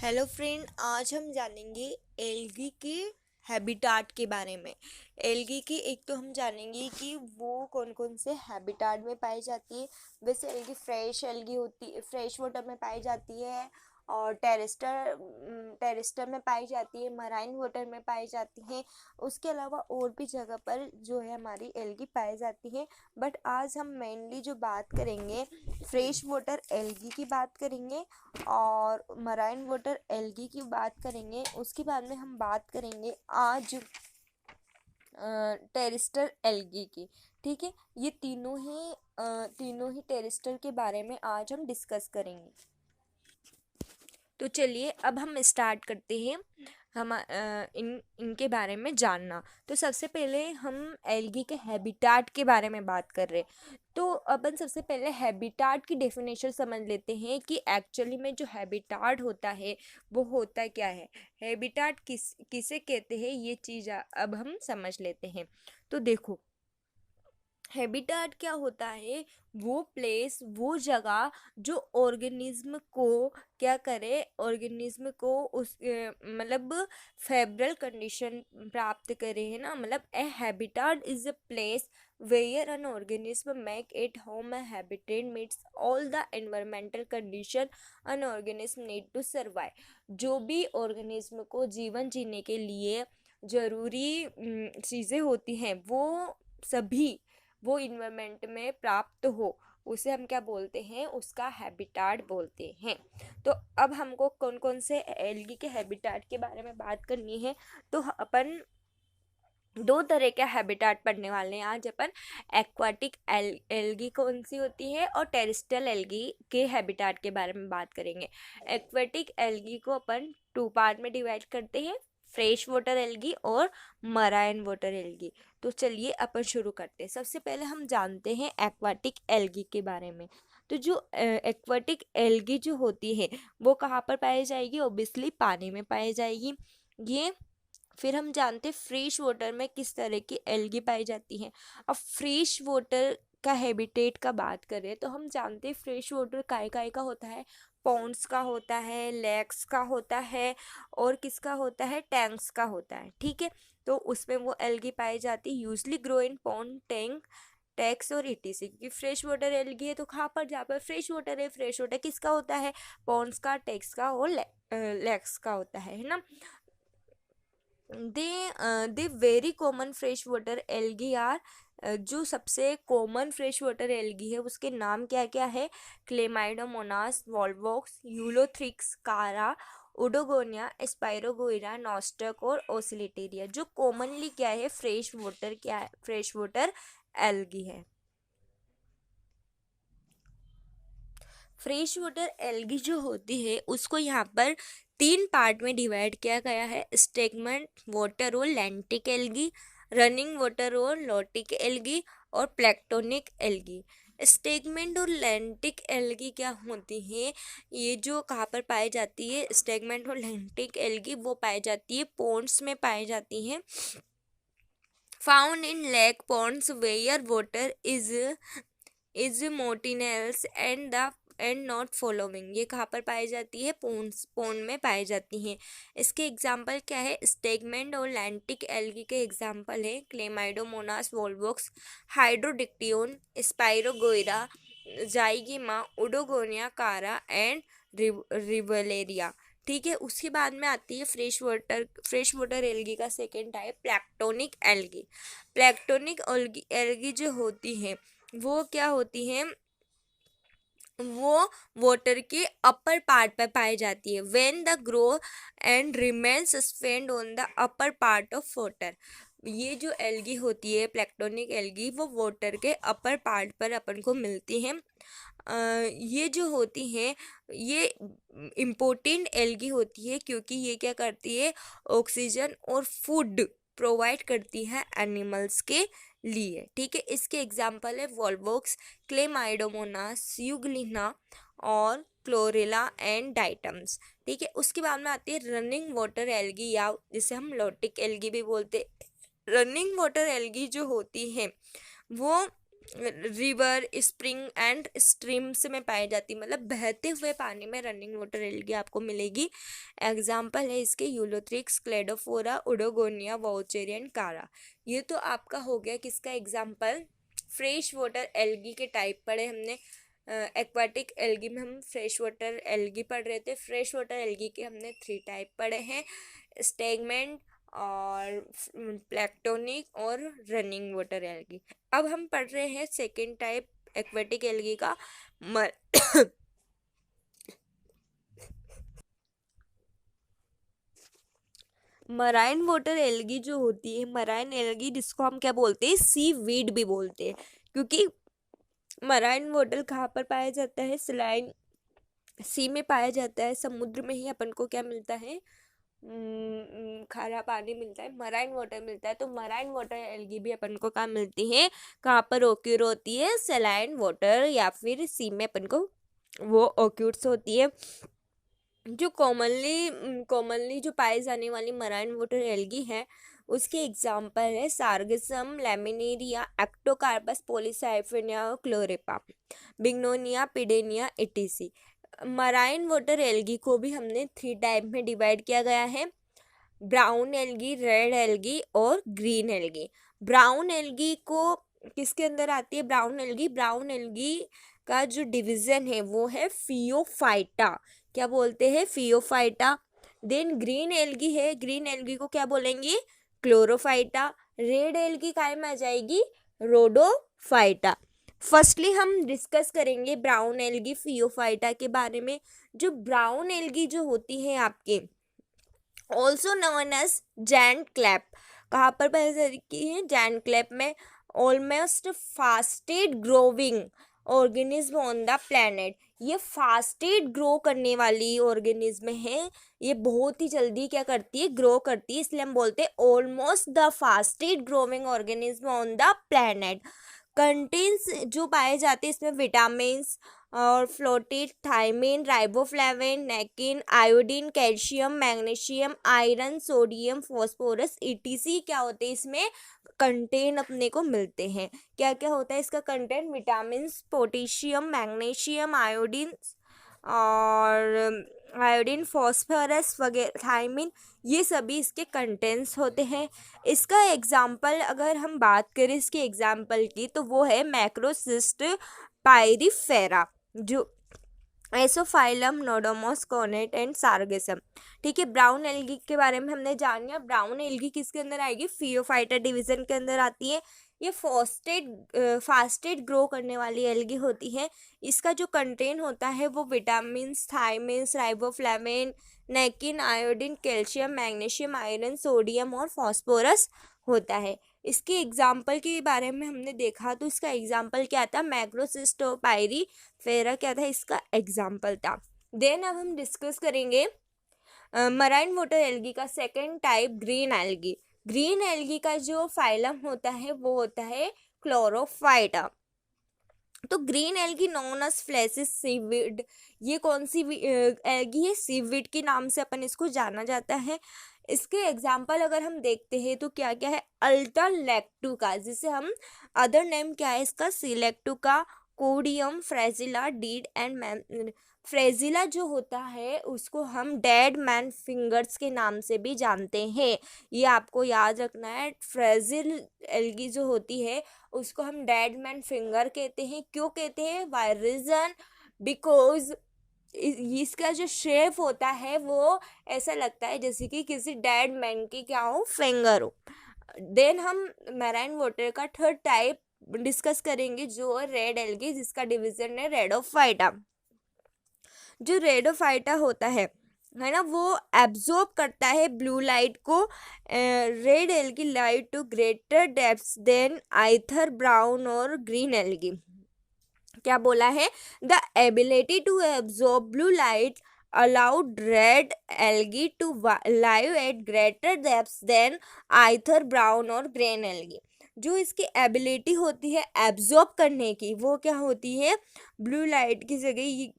Hello friend, आज हम जानेंगे एल्गी के हैबिटाट के बारे में। एल्गी की एक तो हम जानेंगे कि वो कौन कौन से हैबिटाट में पाई जाती है। वैसे एल्गी फ्रेश एल्गी होती है, फ्रेश वाटर में पाई जाती है, और टेरेस्टर में पाई जाती है, मराइन वाटर में पाई जाती है। उसके अलावा और भी जगह पर जो है हमारी एल्गी पाई जाती है। बट आज हम मेनली जो बात करेंगे फ्रेश वाटर एल्गी की बात करेंगे और मराइन वाटर एल्गी की बात करेंगे। उसके बाद में हम बात करेंगे आज टेरिस्टर एल्गी की। ठीक है, ये तीनों ही टेरिस्टर के बारे में आज हम डिस्कस करेंगे। तो चलिए अब हम स्टार्ट करते हैं इनके बारे में जानना। तो सबसे पहले हम एल्गी के हैबिटाट के बारे में बात कर रहे हैं। तो अपन सबसे पहले हैबिटाट की डेफिनेशन समझ लेते हैं कि एक्चुअली में जो हैबिटाट होता है वो होता क्या है। हैबिटाट किसे कहते हैं, ये चीज़ अब हम समझ लेते हैं। तो देखो, हैबिटाट क्या होता है, वो प्लेस, वो जगह जो ऑर्गेनिज्म को क्या करे, ऑर्गेनिज्म को उस मतलब फेवरल कंडीशन प्राप्त करे, है ना। मतलब a habitat is a place where an organism make it home a habitat meets all the environmental condition an organism need to survive. जो भी ऑर्गेनिज्म को जीवन जीने के लिए जरूरी चीज़ें होती हैं वो इन्वायरमेंट में प्राप्त हो, उसे हम क्या बोलते हैं, उसका हैबिटाट बोलते हैं। तो अब हमको कौन कौन से एल्गी के हैबिटाट के बारे में बात करनी है। तो अपन दो तरह के हैबिटाट पढ़ने वाले हैं आज अपन। एक्वाटिक एल्गी कौन सी होती है और टेरेस्ट्रियल एल्गी के हैबिटाट के बारे में बात करेंगे। एक्वाटिक एल्गी को अपन 2 पार्ट में डिवाइड करते हैं, फ्रेश वाटर एल्गी और मराइन वाटर एल्गी। तो चलिए अपन शुरू करते हैं। सबसे पहले हम जानते हैं एक्वाटिक एल्गी के बारे में। तो जो एक्वाटिक एल्गी जो होती है वो कहाँ पर पाई जाएगी, ओब्वियसली पानी में पाई जाएगी। ये फिर हम जानते हैं फ्रेश वाटर में किस तरह की एल्गी पाई जाती है। अब फ्रेश वाटर का हैबिटेट का बात करें तो हम जानते हैं फ्रेश वाटर काय काय का होता है, पॉन्ड्स का होता है, लेक्स का होता है, और किसका होता है, टैंक्स का होता है। ठीक है, तो उसमें वो एल्गी पाई जाती है, usually grow in pond, tank, tax और ईटीसी। क्योंकि फ्रेश वाटर एल्गी है तो कहाँ पर, जहाँ पर फ्रेश वाटर है, फ्रेश वाटर किसका होता है, पॉन्ड्स का, टैक्स का और लेक्स का होता है ना। They very common fresh water algae are, जो सबसे कॉमन फ्रेश वाटर एल्गी है उसके नाम क्या क्या है, क्लेमाइडोमोनास, वॉल्वॉक्स, यूलोथ्रिक्स, कारा, ओडोगोनिया, स्पाइरोगोइरा, नॉस्टक और ओसिलिटेरिया। जो कॉमनली क्या है, फ्रेश वाटर, क्या है, फ्रेश वाटर एल्गी है। फ्रेश वाटर एल्गी जो होती है उसको यहाँ पर 3 पार्ट में डिवाइड किया गया है, स्टेगमेंट वाटर और लैंटिक एल्गी, रनिंग वाटर और लॉटिक एल्गी, और प्लैक्टोनिक एल्गी। स्टेगमेंट और लैंटिक एल्गी क्या होती है, ये जो कहाँ पर पाई जाती है, स्टेगमेंट और लैंटिक एल्गी वो पाई जाती है पॉन्ड्स में पाई जाती है, found in lake ponds where water is motionless and not following. ये कहाँ पर पाई जाती है, पोन्ड में पाई जाती हैं। इसके एग्जाम्पल क्या है, स्टेगमेंट और लैंटिक एल्गी के एग्जाम्पल है क्लेमाइडोमोनास वोल्वॉक्स, हाइड्रोडिक्टियोन, स्पाइरोगोइरा, जाइगिमा, ओडोगोनिया, कारा एंड रिवलेरिया। ठीक है, उसके बाद में आती है फ्रेश वाटर एल्गी का सेकेंड टाइप, प्लैक्टोनिक एल्गी। प्लैक्टोनिक एल्गी जो होती है वो क्या होती है, वो वाटर के अपर पार्ट पर पाई जाती है, when the grow and remain suspend on the upper part of water. ये जो एल्गी होती है प्लैक्टोनिक एल्गी वो वाटर के अपर पार्ट पर अपन को मिलती है। ये जो होती हैं ये इम्पोर्टेंट एल्गी होती है क्योंकि ये क्या करती है, ऑक्सीजन और फूड प्रोवाइड करती है एनिमल्स के लिए। ठीक है, इसके एग्जाम्पल है वॉल्वॉक्स, क्लेमाइडोमोनास, यूग्लिना और क्लोरेला एंड डाइटम्स। ठीक है, उसके बाद में आती है रनिंग वाटर एल्गी, या जिसे हम लॉटिक एल्गी भी बोलते हैं। रनिंग वाटर एल्गी जो होती है वो रिवर, स्प्रिंग एंड स्ट्रीम्स में पाई जाती, मतलब बहते हुए पानी में रनिंग वाटर एल्गी आपको मिलेगी। एग्जाम्पल है इसके यूलोथ्रिक्स, क्लेडोफोरा, उडोगोनिया, वाउचेरी एंड कारा। ये तो आपका हो गया किसका एग्जाम्पल, फ्रेश वाटर एल्गी के टाइप पढ़े हमने। एक्वाटिक एल्गी में हम फ्रेश वाटर एल्गी पढ़ रहे थे। फ्रेश वाटर एल्गी के हमने 3 टाइप पढ़े हैं, स्टेगमेंट और प्लैक्टोनिक और रनिंग वाटर एल्गी। अब हम पढ़ रहे हैं सेकेंड टाइप एक्वेटिक एल्गी का, मर मराइन वाटर एल्गी जो होती है, मराइन एल्गी जिसको हम क्या बोलते हैं, सी वीड भी बोलते हैं, क्योंकि मराइन वाटर कहाँ पर पाया जाता है, सलाइन सी में पाया जाता है। समुद्र में ही अपन को क्या मिलता है, खारा पानी मिलता है, मराइन वाटर मिलता है। तो मराइन वाटर एल्गी भी अपन को कहाँ मिलती है, कहाँ पर ओक्यूर होती है, सलाइन वाटर या फिर सी में अपन को वो ओक्यूर्स होती है। जो कॉमनली जो पाए जाने वाली मराइन वाटर एल्गी है उसके एग्जाम्पल है सार्गसम, लैमिनेरिया, एक्टोकार्पस, पॉलीसाइफेनिया, क्लोरेपा, बिग्नोनिया, पिडेनिया, एटीसी। मराइन वाटर एल्गी को भी हमने 3 टाइप में डिवाइड किया गया है, ब्राउन एल्गी, रेड एल्गी और ग्रीन एल्गी। ब्राउन एल्गी को किसके अंदर आती है, ब्राउन एल्गी का जो डिवीजन है वो है फियोफाइटा, क्या बोलते हैं, फियोफाइटा। देन ग्रीन एल्गी है, ग्रीन एल्गी को क्या बोलेंगे, क्लोरोफाइटा। रेड एल्गी काय में आ जाएगी, रोडोफाइटा। फर्स्टली हम डिस्कस करेंगे ब्राउन एल्गी फियोफाइटा के बारे में। जो ब्राउन एल्गी जो होती है आपके, also known as giant kelp, कहाँ पर पाई जाती है, जैंट क्लैप में। Almost fastest growing organism on the planet, ये फास्टेस्ट ग्रो करने वाली ऑर्गेनिज्म है, ये बहुत ही जल्दी क्या करती है, ग्रो करती है, इसलिए हम बोलते हैं almost the fastest growing organism on the planet. Contents जो पाए जाते हैं इसमें विटामिन और folate, thiamine, riboflavin, niacin, iodine, calcium, magnesium, iron, sodium, phosphorus, ETC क्या होते हैं इसमें कंटेन अपने को मिलते हैं। क्या क्या होता है इसका content, vitamin, potassium, magnesium, iodine, phosphorus वगैरह, थायमिन, ये सभी इसके कंटेंट्स होते हैं। इसका एग्जाम्पल अगर हम बात करें इसके एग्जाम्पल की तो वो है मैक्रोसिस्ट पायरीफेरा, जो एसोफाइलम, नोडोमोस, कोनेट एंड सार्गेसम। ठीक है, ब्राउन एल्गी के बारे में हमने जान लिया। ब्राउन एल्गी किसके अंदर आएगी, फियोफाइटा डिवीजन के अंदर आती है। ये फास्टेस्ट ग्रो करने वाली एल्गी होती है। इसका जो कंटेंट होता है वो vitamin, thiamine, riboflavin, niacin, iodine, calcium, magnesium, iron, sodium और फास्फोरस होता है। इसके एग्जाम्पल के बारे में हमने देखा तो इसका एग्जाम्पल क्या था, मैक्रोसिस्टोपायरीफेरा क्या था, इसका एग्जाम्पल था। देन अब हम डिस्कस करेंगे मराइन वाटर एल्गी का second type, green algae. Green algae का जो फाइलम होता है वो होता है क्लोरोफाइटा। तो ग्रीन एल्गी नोन एज फ्लैसिस सीवीड, ये कौन सी एल्गी है, सीवीड के नाम से अपन इसको जाना जाता है। इसके एग्जाम्पल अगर हम देखते हैं तो क्या क्या है, अल्टा लैक्टुका, जिसे हम अदर नेम क्या है इसका, सिलेक्टुका, कोडियम, फ्रेजिला, डीड एंड फ्रेजिला जो होता है उसको हम डेड मैन फिंगर्स के नाम से भी जानते हैं, ये आपको याद रखना है। फ्रेजिल एल्गी जो होती है उसको हम डेड मैन फिंगर कहते हैं। क्यों कहते हैं, वाई रीजन, बिकॉज इसका जो शेप होता है वो ऐसा लगता है जैसे कि किसी डेड मैन की क्या हो, फिंगर हो। देन हम मैराइन वाटर का थर्ड टाइप डिस्कस करेंगे जो रेड एल्गी, जिसका डिवीजन है रेडोफाइटा। जो रेडोफाइटा होता है ना, वो एब्जॉर्ब करता है ब्लू लाइट को, red algae light to greater depths than either brown और ग्रीन एल्गी। क्या बोला है, the ability to absorb blue light allowed red algae to live at greater depths than either brown और green algae। जो इसकी ability होती है absorb करने की वो क्या होती है, ब्लू लाइट की जगह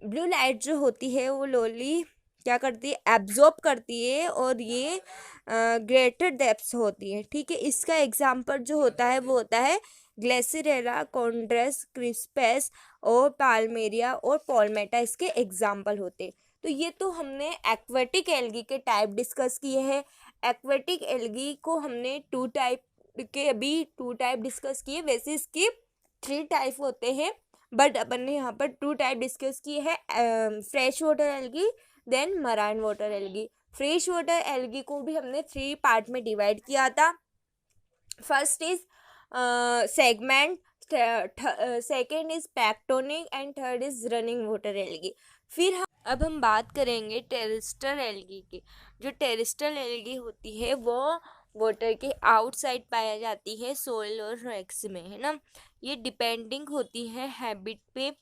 ब्लू लाइट जो होती है वो लोली क्या करती है, एब्जॉर्ब करती है और ये ग्रेटर डेप्थ्स होती है। ठीक है, इसका एग्जाम्पल जो होता है वो होता है ग्लेसिरेला, कॉन्ड्रेस, क्रिस्पेस और पाल्मेरिया और पॉलमेटा इसके एग्जाम्पल होते। तो ये तो हमने एक्वेटिक एल्गी के टाइप डिस्कस किए हैं। एक्वेटिक एल्गी को हमने टू टाइप डिस्कस किए, वैसे इसके 3 टाइप होते हैं, बट अपन ने यहाँ पर 2 टाइप डिस्कस किए हैं, fresh water algae then marine water algae. Fresh water algae को भी हमने 3 पार्ट में डिवाइड किया था। First is segment, second is planktonic and third is running water algae. फिर अब हम बात करेंगे टेरेस्ट्रियल एल्गी की। जो टेरेस्ट्रियल एल्गी होती है वो वाटर के आउटसाइड पाया जाती है, सोइल और रॉक्स में, है ना। ये डिपेंडिंग होती है हैबिट पे।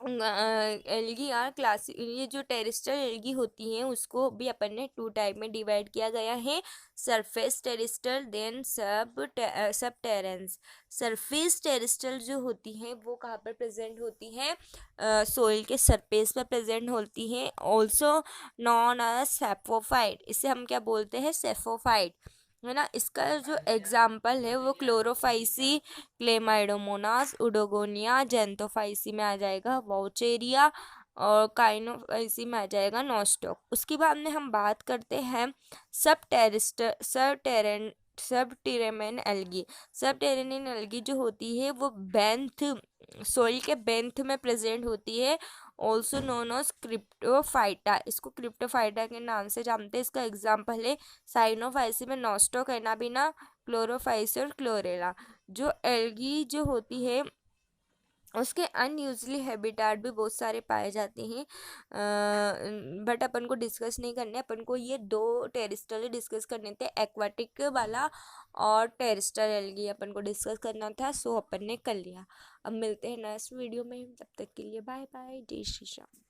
एल्गी आर क्लास, ये जो टेरेस्ट्रियल एल्गी होती हैं उसको भी अपन ने 2 टाइप में डिवाइड किया गया है, सरफेस टेरेस्ट्रियल देन सब टेरेंस। सरफेस टेरेस्ट्रियल जो होती है वो कहाँ पर प्रेजेंट होती है, सोइल के सरफेस पर प्रेजेंट होती है, ऑल्सो नॉन एज सेफोफाइट। इसे हम क्या बोलते हैं, सेफोफाइट, है ना। इसका जो एग्जाम्पल है वो क्लोरोफाइसी, क्लेमाइडोमोनास, उडोगोनिया, जेंथोफाइसी में आ जाएगा वाउचेरिया और काइनोफाइसी में आ जाएगा नॉस्टॉक। उसके बाद में हम बात करते हैं सब टेरेमेन एल्गी। सब टेरेनियन एल्गी जो होती है वो बेंथ, सोइल के बेंथ में प्रेजेंट होती है, ऑल्सो नोन एज क्रिप्टोफाइटा। इसको क्रिप्टोफाइटा के नाम से जानते हैं। इसका एग्जाम्पल है साइनोफाइसी में नॉस्टॉक, एनाबिना, क्लोरोफाइसी और क्लोरेला। जो एल्गी जो होती है उसके अनयूजली हैबिटाट भी बहुत सारे पाए जाते हैं, बट अपन को डिस्कस नहीं करने, अपन को ये 2 टेरेस्ट्रियल डिस्कस करने थे, एक्वाटिक वाला और टेरेस्ट्रियल एल्गी अपन को डिस्कस करना था, सो अपन ने कर लिया। अब मिलते हैं नेक्स्ट वीडियो में, तब तक के लिए बाय बाय, जय श्री राम।